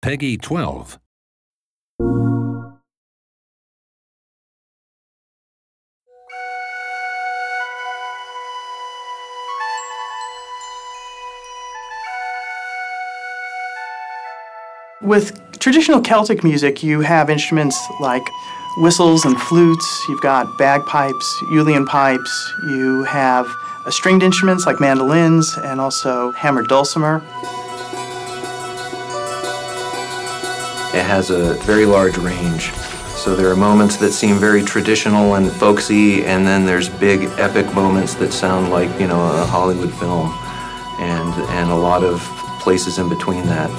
Peggy 12. With traditional Celtic music, you have instruments like whistles and flutes, you've got bagpipes, Uilleann pipes, you have stringed instruments like mandolins and also hammered dulcimer. It has a very large range. So there are moments that seem very traditional and folksy, and then there's big epic moments that sound like, you know, a Hollywood film, and a lot of places in between that.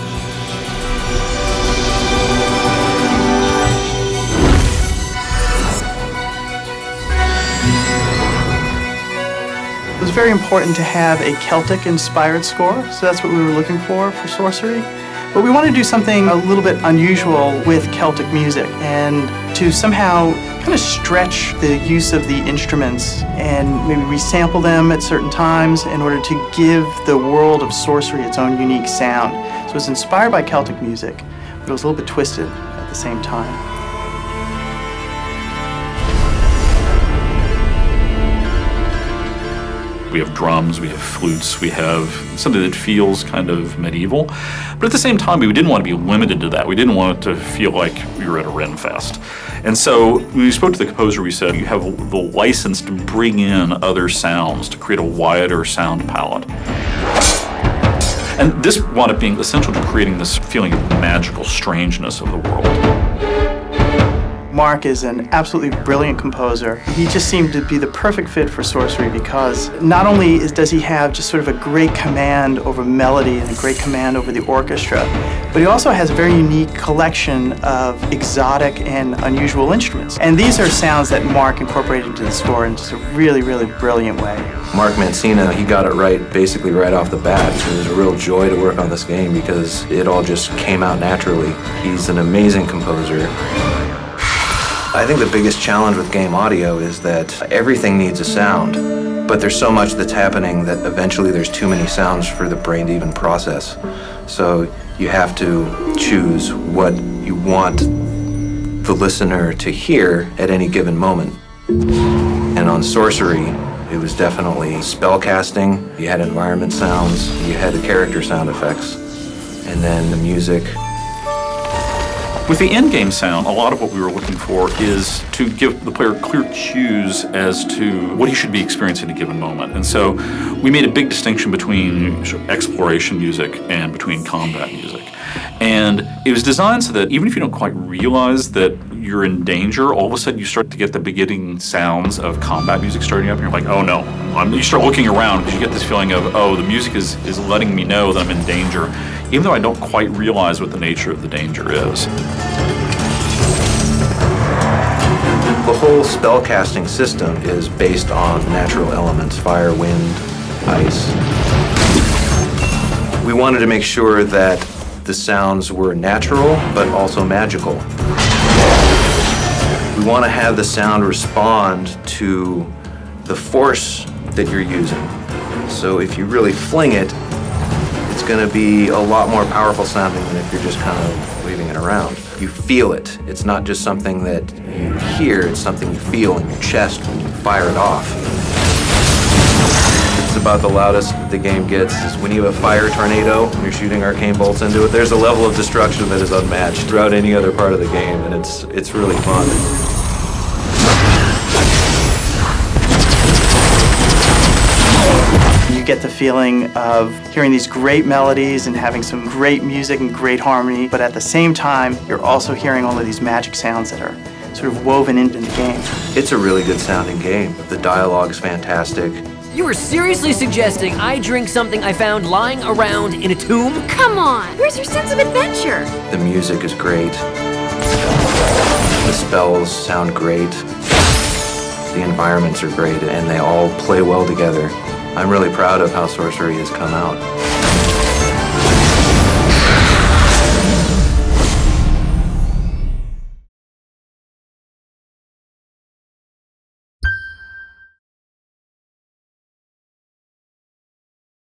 It was very important to have a Celtic-inspired score, so that's what we were looking for Sorcery. But we wanted to do something a little bit unusual with Celtic music and to somehow kind of stretch the use of the instruments and maybe resample them at certain times in order to give the world of Sorcery its own unique sound. So it was inspired by Celtic music, but it was a little bit twisted at the same time. We have drums, we have flutes, we have something that feels kind of medieval. But at the same time, we didn't want to be limited to that. We didn't want it to feel like we were at a Ren Fest. And so when we spoke to the composer, we said, you have the license to bring in other sounds, to create a wider sound palette. And this wound up being essential to creating this feeling of magical strangeness of the world. Mark is an absolutely brilliant composer. He just seemed to be the perfect fit for Sorcery because not only does he have just sort of a great command over melody and a great command over the orchestra, but he also has a very unique collection of exotic and unusual instruments. And these are sounds that Mark incorporated into the score in just a really, really brilliant way. Mark Mancina, he got it right basically right off the bat. It was a real joy to work on this game because it all just came out naturally. He's an amazing composer. I think the biggest challenge with game audio is that everything needs a sound, but there's so much that's happening that eventually there's too many sounds for the brain to even process. So you have to choose what you want the listener to hear at any given moment. And on Sorcery, it was definitely spell casting, you had environment sounds, you had the character sound effects, and then the music. With the endgame sound, a lot of what we were looking for is to give the player clear cues as to what he should be experiencing at a given moment. And so we made a big distinction between exploration music and between combat music. And it was designed so that even if you don't quite realize that you're in danger, all of a sudden you start to get the beginning sounds of combat music starting up, and you're like, oh no. You start looking around because you get this feeling of, oh, the music is letting me know that I'm in danger, even though I don't quite realize what the nature of the danger is. The whole spellcasting system is based on natural elements, fire, wind, ice. We wanted to make sure that the sounds were natural, but also magical. We want to have the sound respond to the force that you're using. So if you really fling it, it's going to be a lot more powerful sounding than if you're just kind of waving it around. You feel it. It's not just something that you hear, it's something you feel in your chest when you fire it off. It's about the loudest the game gets is when you have a fire tornado and you're shooting arcane bolts into it. There's a level of destruction that is unmatched throughout any other part of the game, and it's really fun. You get the feeling of hearing these great melodies and having some great music and great harmony, but at the same time, you're also hearing all of these magic sounds that are sort of woven into the game. It's a really good sounding game. The dialogue is fantastic. You are seriously suggesting I drink something I found lying around in a tomb? Come on, where's your sense of adventure? The music is great. The spells sound great. The environments are great, and they all play well together. I'm really proud of how Sorcery has come out.